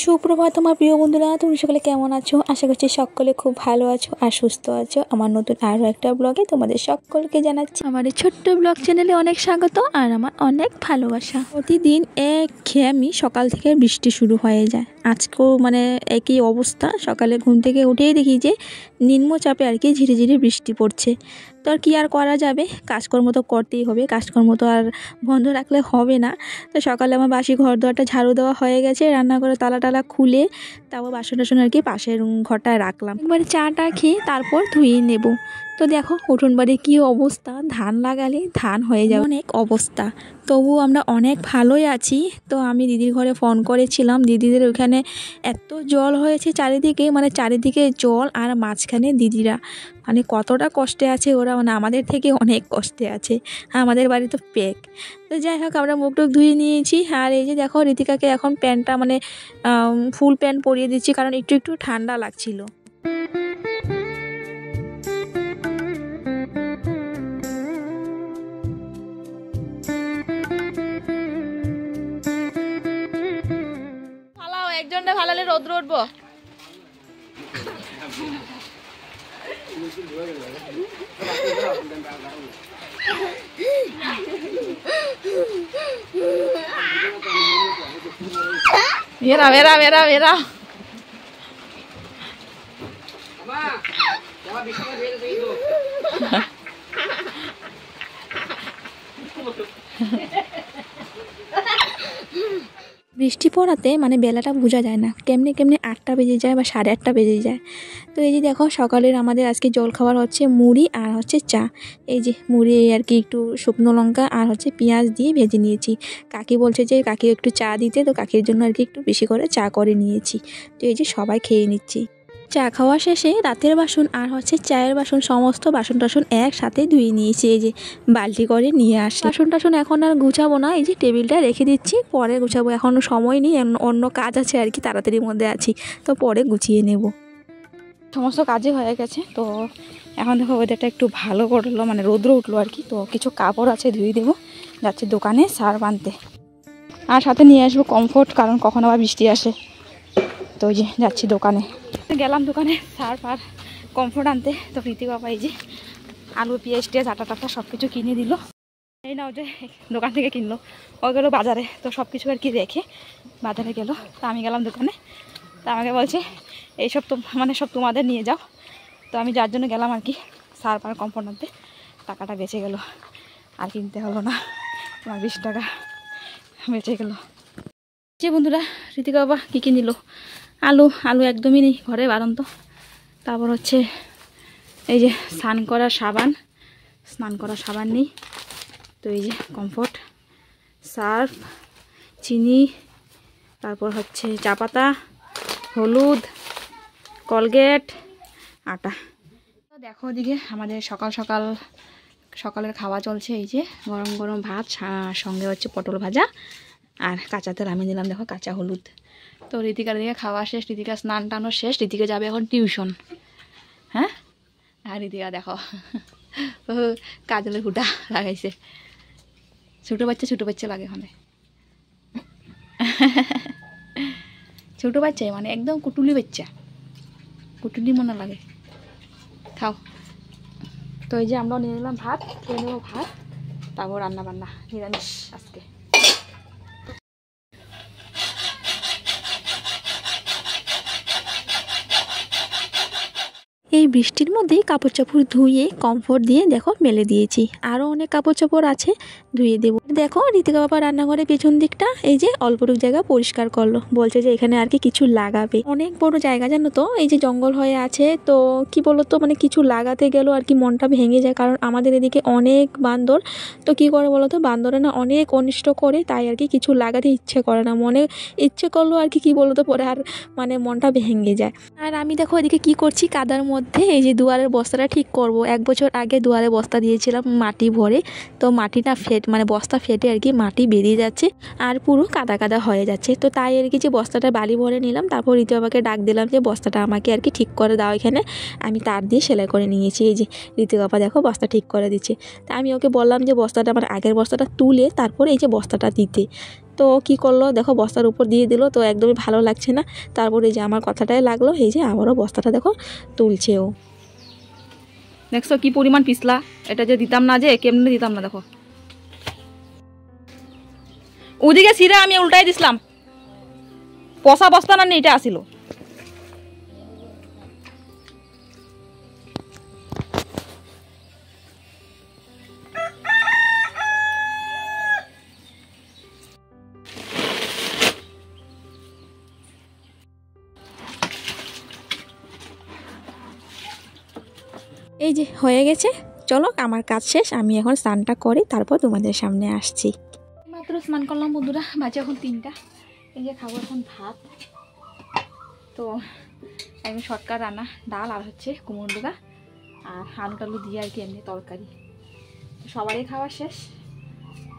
সুপ্রভাত আমার প্রিয় বন্ধুরা, তোমরা সকলে কেমন আছো? আশা করছি সকলে খুব ভালো আছো আর সুস্থ আছো। আমার নতুন আরও একটা ব্লগে তোমাদের সকলকে জানাচ্ছি আমার এই ছোট্ট ব্লগ চ্যানেলে অনেক স্বাগত আর আমার অনেক ভালোবাসা। প্রতিদিন একঘেয়েমি সকাল থেকে বৃষ্টি শুরু হয়ে যায়। আজকেও একই অবস্থা। সকালে ঘুম থেকে উঠেই দেখি যে নিম্নচাপে আর কি ঝিরি ঝিরি বৃষ্টি পড়ছে। তো আর কি আর করা যাবে, কাজকর্ম তো করতেই হবে, কাজকর্ম তো আর বন্ধ রাখলে হবে না। তো সকালে আমার বাসি ঘর দোয়ারটা ঝাড়ু দেওয়া হয়ে গেছে, রান্না করে তালা টালা খুলে তারপর বাসন টাসন আর কি পাশের ঘরটায় রাখলাম। একবারে চাটা খেয়ে তারপর ধুয়ে নেব। তো দেখো উঠোন বাড়ি কী অবস্থা, ধান লাগালে ধান হয়ে যাবে অনেক অবস্থা। তবুও আমরা অনেক ভালোই আছি। তো আমি দিদির ঘরে ফোন করেছিলাম, দিদিদের ওখানে এত জল হয়েছে চারিদিকে, চারিদিকে জল আর মাঝখানে দিদিরা কতটা কষ্টে আছে ওরা, আমাদের থেকে অনেক কষ্টে আছে। আমাদের বাড়ি তো পেক। তো যাই হোক আমরা মুখ টুক ধুয়ে নিয়েছি। আর এই যে দেখো ঋতিকাকে এখন প্যান্টটা ফুল প্যান্ট পরিয়ে দিচ্ছি, কারণ একটু একটু ঠান্ডা লাগছিল। একজনটা ভালো হলে রোদ্র উঠবো। বেরা বেরা বেরা বেরা বৃষ্টি পড়াতে বেলাটা বোঝা যায় না, কেমনে কেমনে 8টা বেজে যায় বা 8:30 বেজে যায়। তো এই যে দেখো সকালের আমাদের আজকে জল খাবার হচ্ছে মুড়ি আর হচ্ছে চা। এই যে মুড়ি আর কি একটু শুকনো লঙ্কা আর হচ্ছে পেঁয়াজ দিয়ে ভেজে নিয়েছি। কাকি বলছে যে কাকি একটু চা দিতে, তো কাকির জন্য আর কি একটু বেশি করে চা করে নিয়েছি। তো এই যে সবাই খেয়ে নিচ্ছি। চা খাওয়া শেষে রাতের বাসন আর হচ্ছে চায়ের বাসন সমস্ত বাসন টাসন একসাথে ধুয়ে নিয়েছি। এই যে বালতি করে নিয়ে আসি। বাসন টাসন এখন আর গুছাবো না, এই যে টেবিলটা রেখে দিচ্ছি, পরে গুছাবো। এখন সময় নেই, অন্য কাজ আছে আর কি, তাড়াতাড়ির মধ্যে আছি, তো পরে গুছিয়ে নেব। সমস্ত কাজই হয়ে গেছে। তো এখন দেখো ওয়েদারটা একটু ভালো করলো, রৌদ্র উঠলো আর কি। তো কিছু কাপড় আছে ধুয়ে দেবো, যাচ্ছি দোকানে সার্ফ আনতে। আর সাথে নিয়ে আসবো কমফোর্ট, কারণ কখন আবার বৃষ্টি আসে। তো ওই যে যাচ্ছি দোকানে, গেলাম দোকানে সার্ফ আর কমফোর্ট আনতে। তো প্রীতি বাবা এই যে আলু পেঁয়াজ টিয়াজ আটা টাটা সব কিছু কিনে দিল। এই না, ওই যে দোকান থেকে কিনলো, ও গেলো বাজারে। তো সব কিছু আর কি রেখে বাজারে গেল। তো আমি গেলাম দোকানে। তো আমাকে বলছে এইসব তো সব তোমাদের নিয়ে যাও। তো আমি যার জন্য গেলাম আর কি সার্ফ আর কমফোর্ট আনতে। টাকাটা বেঁচে গেল, আর কিনতে হলো না, আমার 20 টাকা বেঁচে গেল। যে বন্ধুরা ঋতিকা বাবা কী কী নিল, আলু একদমই নেই ঘরে, বারন্ত। তারপর হচ্ছে এই যে স্নান করার সাবান নেই। তো এই যে কমফোর্ট, সার্ফ, চিনি, তারপর হচ্ছে চা পাতা, হলুদ, কলগেট, আটা। তো দেখো ওদিকে আমাদের সকালের খাওয়া চলছে। এই যে গরম গরম ভাত, সঙ্গে হচ্ছে পটল ভাজা আর কাঁচা তেল আমি দিলাম, দেখো কাঁচা হলুদ। তো ঋতিকার দিকে খাওয়া শেষ, ঋতিকা স্নান টানো শেষ, ঋতিকা যাবে এখন টিউশন। হ্যাঁ, আর ঋতিকা দেখো কাজলের হুটা লাগাইছে। ছোটো বাচ্চা লাগে ওখানে, ছোটো বাচ্চাই একদম কুটুলি বাচ্চা, কুটুলি মনে লাগে। খাও। তো এই যে আমরাও নিয়ে নিলাম ভাত, খেয়ে নেবো ভাত, তারপর রান্না বান্না নিরামিষ আজকে। এই বৃষ্টির মধ্যেই কাপড় চাপড় ধুয়ে কমফোর্ট দিয়ে দেখো মেলে দিয়েছি। আরও অনেক কাপড় চাপড় আছে, ধুয়ে দেবো। দেখো ঋতিকা বাবা রান্নাঘরের পেছন দিকটা এই যে অল্পটুক জায়গা পরিষ্কার করলো, বলছে যে এখানে আর কি কিছু লাগাবে। অনেক বড় জায়গা জানো তো, এই যে জঙ্গল হয়ে আছে। তো কি বলতো কিছু লাগাতে গেলেও আর কি মনটা ভেঙে যায়, কারণ আমাদের এদিকে অনেক বান্দর। তো কি করে বলতো, বান্দরে না অনেক অনিষ্ট করে, তাই আর কি কিছু লাগাতে ইচ্ছে করে না। মনে ইচ্ছে করলো আর কি বলতো, পরে আর মনটা ভেঙে যায়। আর আমি দেখো এদিকে কি করছি, কাদার মধ্যে এই যে দুয়ারের বস্তাটা ঠিক করব। 1 বছর আগে দুয়ারে বস্তা দিয়েছিলাম মাটি ভরে, তো মাটিটা বস্তা ফেটে আর কি মাটি বেরিয়ে যাচ্ছে আর পুরো কাদা কাদা হয়ে যাচ্ছে। তো তাই আর কি যে বস্তাটা বালি ভরে নিলাম। তারপর ঋতু বাবাকে ডাক দিলাম যে বস্তাটা আমাকে আর কি ঠিক করে দাও এখানে। আমি তার দিয়ে সেলাই করে নিয়েছি। এই যে ঋতু বাবা দেখো বস্তা ঠিক করে দিচ্ছে। তা আমি ওকে বললাম যে বস্তাটা আগের বস্তাটা তুলে তারপরে এই যে বস্তাটা দিতে। তো কি করলো দেখো, বস্তার উপর দিয়ে দিল, তো একদমই ভালো লাগছে না। তারপরে এই যে আমার কথাটাই লাগলো, এই যে আবারও বস্তাটা দেখো তুলছে ও। দেখছো কি পরিমাণ পিছলা, এটা যে দিতাম না, যে কেমনে দিতাম না দেখো, ওদিকে ছিঁড়ে আমি উল্টাই দিছিলাম, পচা বস্তা না এটা আসিল। এই যে হয়ে গেছে, চলো আমার কাজ শেষ, আমি এখন স্নানটা করি, তারপর তোমাদের সামনে আসছি। মাত্র স্নান করলাম বন্ধুরা, বাজে এখন 3টা। এই যে খাবো এখন ভাত, তো একদম শর্টকাট রান্না, ডাল আর হচ্ছে কুমড়ো ডোকা আর আলু টালু দিয়ে আর কি এমনি তরকারি। সবারই খাওয়া শেষ,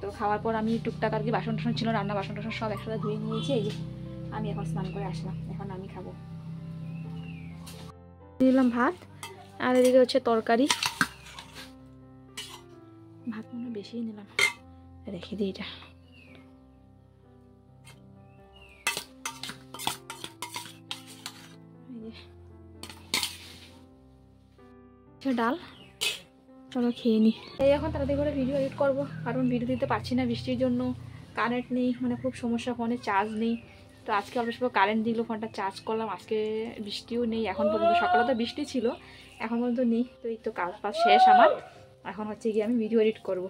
তো খাওয়ার পর আমি টুকটাক আর কি বাসন টাসন ছিল, রান্না বাসন টাসন সব একসাথে ধুয়ে নিয়েছি। এই যে আমি এখন স্নান করে আসলাম, এখন আমি খাবো। দিলাম ভাত, আর এদিকে হচ্ছে তরকারি। ভাত মনে বেশি নিলাম, রেখে দিই এটা। ডাল, চলো খেয়ে নি। এই এখন তাড়াতাড়ি করে ভিডিও এডিট করবো, কারণ ভিডিও দিতে পারছি না বৃষ্টির জন্য, কারেন্ট নেই, মানে খুব সমস্যা, ফোনে চার্জ নেই। তো আজকে অল্প সময় কারেন্ট দিল, ফোনটা চার্জ করলাম, আজকে বৃষ্টিও নেই এখন পর্যন্ত। সকালে তো বৃষ্টি ছিল, এখন পর্যন্ত নেই। তো এই তো কাজ বাজ শেষ আমার, এখন হচ্ছে গিয়ে আমি ভিডিও এডিট করবো।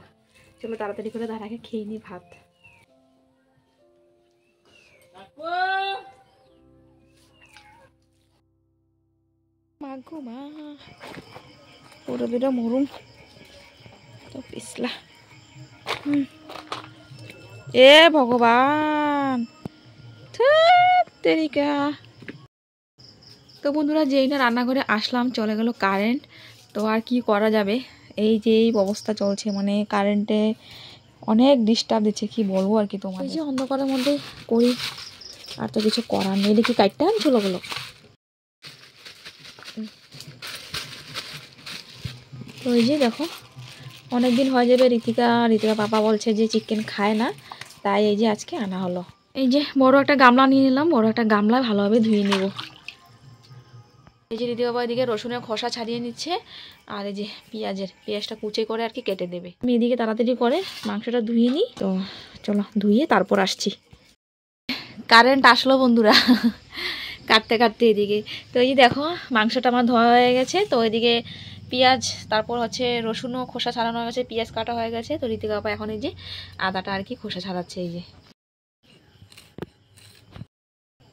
চলো তাড়াতাড়ি করে তার আগে খেয়ে নিই ভাত। মাগো মা, পুরো দুটো মরুম তো পিছলা। এ ভগবান, তেরিকা। তো বন্ধুরা, যেই না রান্নাঘরে আসলাম, চলে গেল কারেন্ট। তো আর কি করা যাবে, এই যে এই অবস্থা চলছে, মানে কারেন্টে অনেক ডিস্টার্ব দিচ্ছে, কি বলবো আর কি তোমার। এই যে অন্ধকারের মধ্যে করি, আর তো কিছু করার নেই। দেখি কাটতে আনছিল ওগুলো। তো এই যে দেখো, অনেকদিন হয়ে যাবে, ঋতিকা পাপা বলছে যে চিকেন খায় না, তাই এই যে আজকে আনা হলো। এই যে বড় একটা গামলা নিয়ে নিলাম, বড় একটা গামলায় ভালোভাবে ধুয়ে নেব। এই যে ঋতিকা বাবা এদিকে রসুনের খোসা ছাড়িয়ে নিচ্ছে, আর এই যে পেঁয়াজটা কুচে করে আর কি কেটে দেবে। আমি এদিকে তাড়াতাড়ি করে মাংসটা ধুয়ে নিই। তো চলো ধুয়ে তারপর আসছি। কারেন্ট আসলো বন্ধুরা, কাটতে কাটতে এদিকে। তো এই যে দেখো, মাংসটা আমার ধোয়া হয়ে গেছে। তো এদিকে পেঁয়াজ, তারপর হচ্ছে রসুনও খোসা ছাড়ানো হয়ে গেছে, পেঁয়াজ কাটা হয়ে গেছে। তো ঋতিকা বাবা এখন এই যে আদাটা আর কি খোসা ছাড়াচ্ছে। এই যে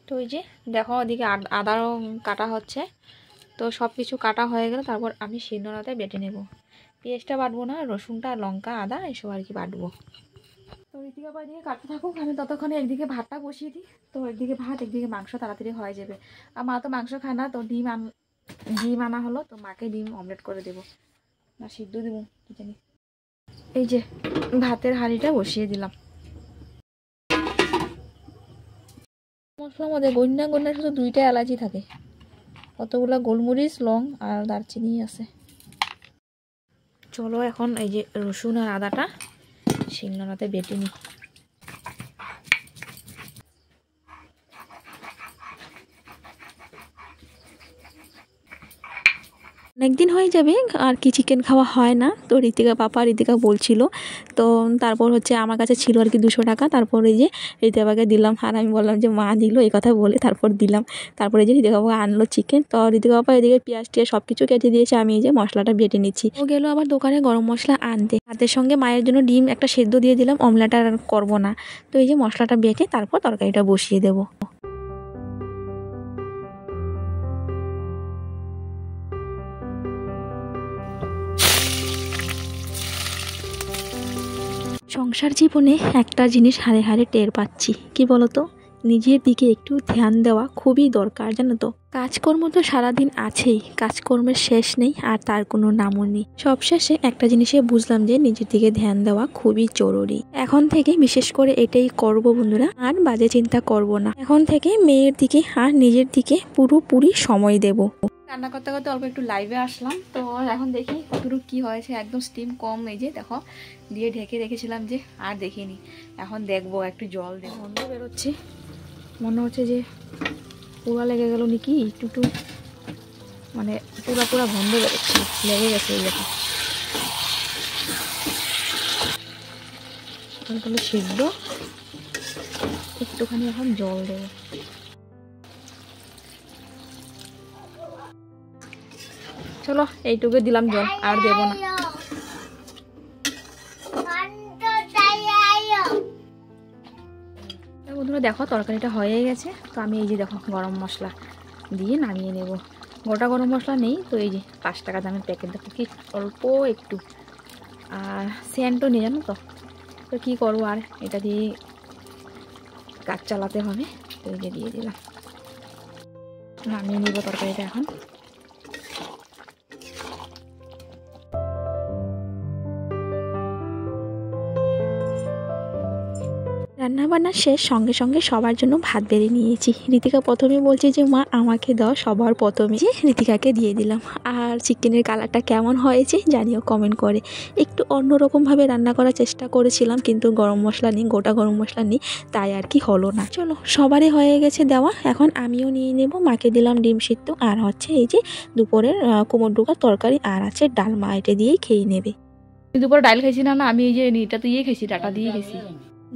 তো এই যে দেখো, ওদিকে আদাও কাটা হচ্ছে। তো সব কিছু কাটা হয়ে গেল, তারপর আমি শিলনোড়াতে বেটে নেব। পেঁয়াজটা বাটবো না, রসুনটা, লঙ্কা, আদা এসব আর কি বাটবো। তো ঋতিকা বাবা এদিকে কাটতে থাকুক, আমি ততক্ষণে একদিকে ভাতটা বসিয়ে দিই। তো একদিকে ভাত, একদিকে মাংস তাড়াতাড়ি হয়ে যাবে। আর মা তো মাংস খায় না, তো ডিম আনা হলো, তো মাকে ডিম অমলেট করে দেবো, না সিদ্ধ দেবো কি জানি। এই যে ভাতের হাঁড়িটা বসিয়ে দিলাম। মশলার মধ্যে গন্যা শুধু 2টা এলাচি থাকে, কতগুলো গোলমরিচ, লং আর দারচিনি আছে। চলো এখন এই যে রসুন আর আদাটা শিলনোড়াতে বেটে নিই। অনেকদিন হয়ে যাবে আর কি চিকেন খাওয়া হয় না। তো ঋতিকা বলছিল, তো তারপর হচ্ছে আমার কাছে ছিল আর কি 200 টাকা। তারপর এই যে ঋতিকা বাবাকে দিলাম, আর আমি বললাম যে মা দিল, এই কথা বলে তারপর দিলাম। তারপরে যে ঋতিকা বাবা আনলো চিকেন। তো ঋতিকা বাবা এদিকে পেঁয়াজ টিয়াজ সব কিছু কেটে দিয়েছে, আমি এই যে মশলাটা বেটে নিচ্ছি। ও গেলো আবার দোকানে গরম মশলা আনতে, ভাতের সঙ্গে মায়ের জন্য ডিম একটা সেদ্ধ দিয়ে দিলাম, অমলেট আর করবো না। তো এই যে মশলাটা বেটে তারপর তরকারিটা বসিয়ে দেবো। সংসার জীবনে একটা জিনিস হারে হারে টের পাচ্ছি, কি বলতো, নিজের দিকে একটু ধ্যান দেওয়া খুবই দরকার, জানো তো। কাজকর্ম তো সারাদিন আছেই, কাজকর্মের শেষ নেই, আর তার কোনো নামও নেই। সবশেষে একটা জিনিসে বুঝলাম যে নিজের দিকে ধ্যান দেওয়া খুবই জরুরি। এখন থেকে বিশেষ করে এটাই করব বন্ধুরা, আর বাজে চিন্তা করব না। এখন থেকে মেয়ের দিকে আর নিজের দিকে পুরোপুরি সময় দেব। রান্না করতে করতে অল্প একটু লাইভে আসলাম, তো এখন দেখি কতটুকু কী হয়েছে। একদম স্টিম কম, এই যে দেখো দিয়ে ঢেকে রেখেছিলাম যে, আর দেখিনি। এখন দেখবো, একটু জল দেবো। গন্ধ বেরোচ্ছে, মনে হচ্ছে যে পুরা লেগে গেল নাকি, একটু একটু মানে পুরা পুরা গন্ধ বেরোচ্ছে, লেগে গেছে। এই দেখো তাহলে সিদ্ধ, একটুখানি এখন জল দেবো। চলো এইটুকু দিলাম জল, আর দেবো না। বন্ধুরা দেখো তরকারিটা হয়ে গেছে, তো আমি এই যে দেখো গরম মশলা দিয়ে নামিয়ে নেব। গোটা গরম মশলা নেই, তো এই যে 5 টাকা দামের প্যাকেট, দেখো কি অল্প একটু, আর সেন্টও নেই জানো তো। তো কী করবো আর, এটা দিয়ে কাজ চালাতে হবে, তো এই যে দিয়ে দিলাম। নামিয়ে নিব তরকারিটা এখন। রান্নাবান্না শেষ, সঙ্গে সঙ্গে সবার জন্য ভাত বেড়ে নিয়েছি। ঋতিকা প্রথমে বলছে যে মা আমাকে দাও, সবার প্রথমে যে ঋতিকাকে দিয়ে দিলাম। আর চিকেনের কালারটা কেমন হয়েছে জানিও কমেন্ট করে। একটু অন্যরকমভাবে রান্না করার চেষ্টা করেছিলাম, কিন্তু গরম মশলা নেই, গোটা গরম মশলা নেই, তাই আর কি হলো না। চলো সবারই হয়ে গেছে দেওয়া, এখন আমিও নিয়ে নেব। মাকে দিলাম ডিম সিদ্ধ, আর হচ্ছে এই যে দুপুরের কুমড়ো ডুকার তরকারি, আর আছে ডালমা, এটা দিয়েই খেয়ে নেবে। দুপুরে ডাল খাইছি না, আমি এই যে এটা দিয়ে খেয়েছি, ডাটা দিয়ে খেয়েছি।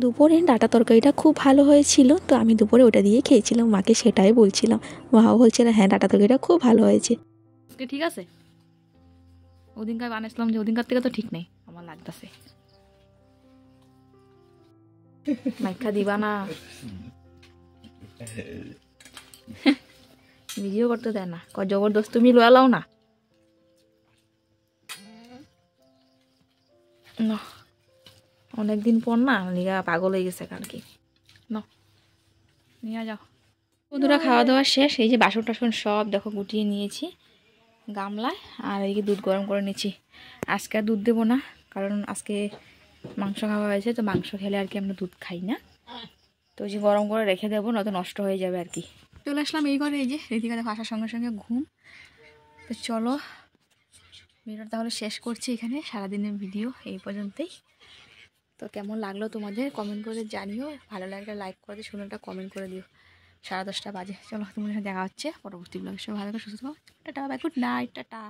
দুপুরে ডাটা তরকারিটা খুব ভালো হয়েছিল, তো আমি দুপুরে ওটা দিয়ে খেয়েছিলাম। মাকে সেটাই বলছিলাম, মাও বলছিল হ্যাঁ ডাটা তরকারিটা খুব ভালো হয়েছে। ঠিক আছে, ওদিনকার বানাইছিলাম যে, ওদিনকার থেকে তো ঠিক নেই আমার লাগতেছে। মাইখা দিবা না, ভিডিও করতে দেয় না, জবরদস্ত তুমি লোয়ালাও না। অনেকদিন পর না, লিগা পাগল হয়ে গেছে আর কি। নিয়ে যাও। বন্ধুরা খাওয়া দাওয়া শেষ, এই যে বাসন টাসন সব দেখো গুটিয়ে নিয়েছি গামলায়, আর এইদিকে দুধ গরম করে নিচ্ছি। আজকে আর দুধ দেবো না, কারণ আজকে মাংস খাওয়া হয়েছে, তো মাংস খেলে আর কি আমরা দুধ খাই না, তো যে গরম করে রেখে দেবো, নয়তো নষ্ট হয়ে যাবে আর কি। চলে আসলাম এই ঘরে, এই যে ঋতিকা দেখো আসার সঙ্গে সঙ্গে ঘুম। তো চলো ভিডিওটা তাহলে শেষ করছি এখানে, সারাদিনের ভিডিও এই পর্যন্তই। তো কেমন লাগলো তোমাদের কমেন্ট করে জানিও, ভালো লাগলে লাইক করে দিও, সুন্দর একটা কমেন্ট করে দিও। 10:30 বাজে। চলো তোমাদের সাথে দেখা হচ্ছে পরবর্তী ব্লগে। সব ভালো করে সুস্থ থাকো, tata, bye, good night, tata.